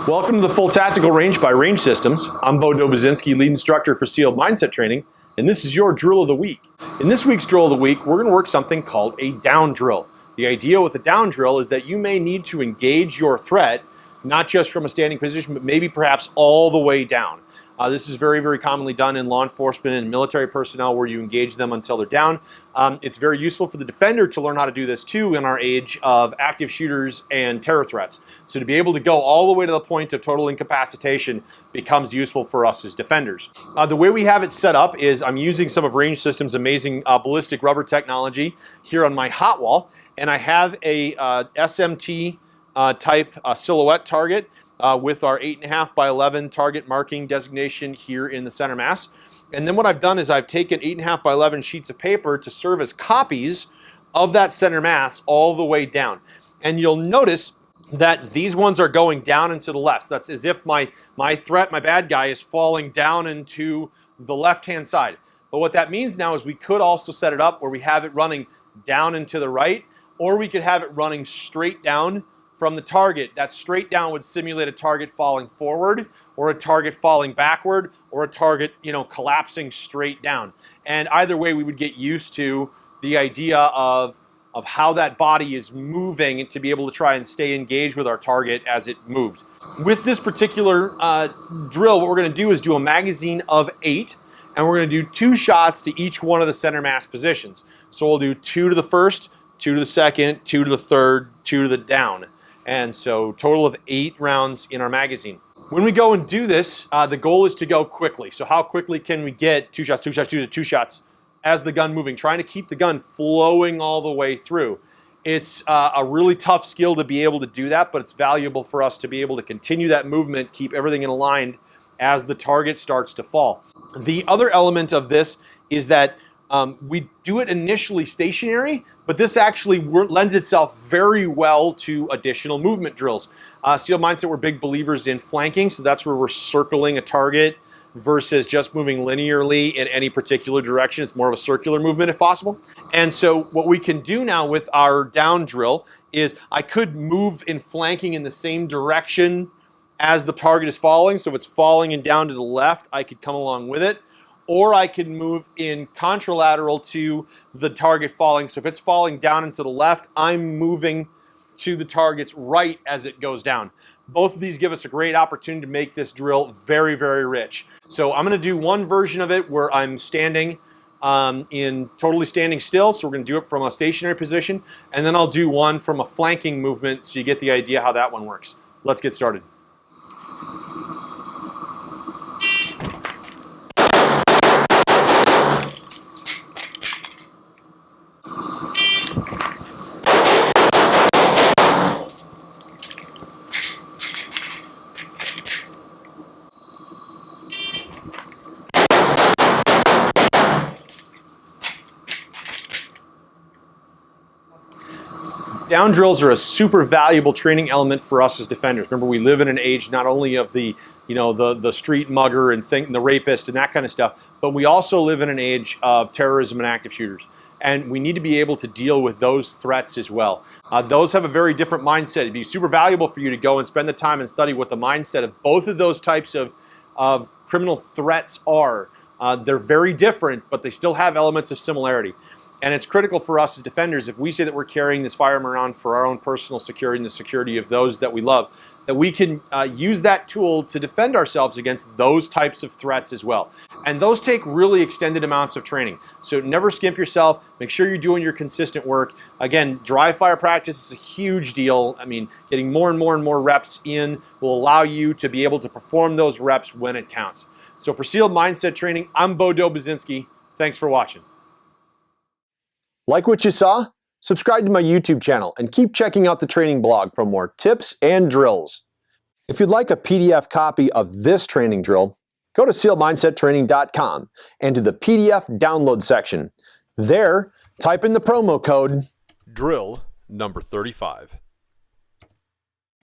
Welcome to the Full Tactical Range by Range Systems. I'm Bo Dobuzinski, lead instructor for SEAL Mindset Training, and this is your drill of the week. In this week's drill of the week, we're going to work something called a down drill. The idea with a down drill is that you may need to engage your threat, not just from a standing position, but maybe perhaps all the way down. This is very, very commonly done in law enforcement and military personnel where you engage them until they're down. It's very useful for the defender to learn how to do this too in our age of active shooters and terror threats. So to be able to go all the way to the point of total incapacitation becomes useful for us as defenders. The way we have it set up is I'm using some of Range Systems' amazing ballistic rubber technology here on my hot wall, and I have a SMT type silhouette target with our 8.5 by 11 target marking designation here in the center mass. And then what I've done is I've taken 8.5 by 11 sheets of paper to serve as copies of that center mass all the way down. And you'll notice that these ones are going down and to the left. That's as if my threat, my bad guy, is falling down into the left-hand side. But what that means now is we could also set it up where we have it running down and to the right, or we could have it running straight down from the target. That straight down would simulate a target falling forward, or a target falling backward, or a target, collapsing straight down. And either way, we would get used to the idea of how that body is moving to be able to try and stay engaged with our target as it moved. With this particular drill, what we're going to do is do a magazine of 8, and we're going to do 2 shots to each one of the center mass positions. So we'll do 2 to the first, 2 to the second, 2 to the third, 2 to the down. And so total of 8 rounds in our magazine. When we go and do this, the goal is to go quickly. So how quickly can we get 2 shots, 2 shots, 2 shots as the gun moving, trying to keep the gun flowing all the way through. It's a really tough skill to be able to do that, but it's valuable for us to be able to continue that movement, keep everything in aligned as the target starts to fall. The other element of this is that we do it initially stationary, but this actually lends itself very well to additional movement drills. SEAL Mindset, we're big believers in flanking, so that's where we're circling a target versus just moving linearly in any particular direction. It's more of a circular movement if possible. And so what we can do now with our down drill is I could move in flanking in the same direction as the target is falling. So if it's falling and down to the left, I could come along with it. Or I can move in contralateral to the target falling. So if it's falling down and to the left, I'm moving to the target's right as it goes down. Both of these give us a great opportunity to make this drill very, very rich. So I'm going to do one version of it where I'm standing in totally standing still. So we're going to do it from a stationary position. And then I'll do one from a flanking movement so you get the idea how that one works. Let's get started. Down drills are a super valuable training element for us as defenders. Remember, we live in an age not only of the street mugger and the rapist and that kind of stuff, but we also live in an age of terrorism and active shooters. And we need to be able to deal with those threats as well. Those have a very different mindset. It'd be super valuable for you to go and spend the time and study what the mindset of both of those types of criminal threats are. They're very different, but they still have elements of similarity. And it's critical for us as defenders, if we say that we're carrying this firearm around for our own personal security and the security of those that we love, that we can use that tool to defend ourselves against those types of threats as well. And those take really extended amounts of training. So never skimp yourself. Make sure you're doing your consistent work. Again, dry fire practice is a huge deal. I mean, getting more and more and more reps in will allow you to be able to perform those reps when it counts. So for SEAL Mindset Training, I'm Bo Dobuzinski. Thanks for watching. Like what you saw? Subscribe to my YouTube channel and keep checking out the training blog for more tips and drills. If you'd like a PDF copy of this training drill, go to SEALMindsetTraining.com and to the PDF download section. There, type in the promo code DRILL number 35.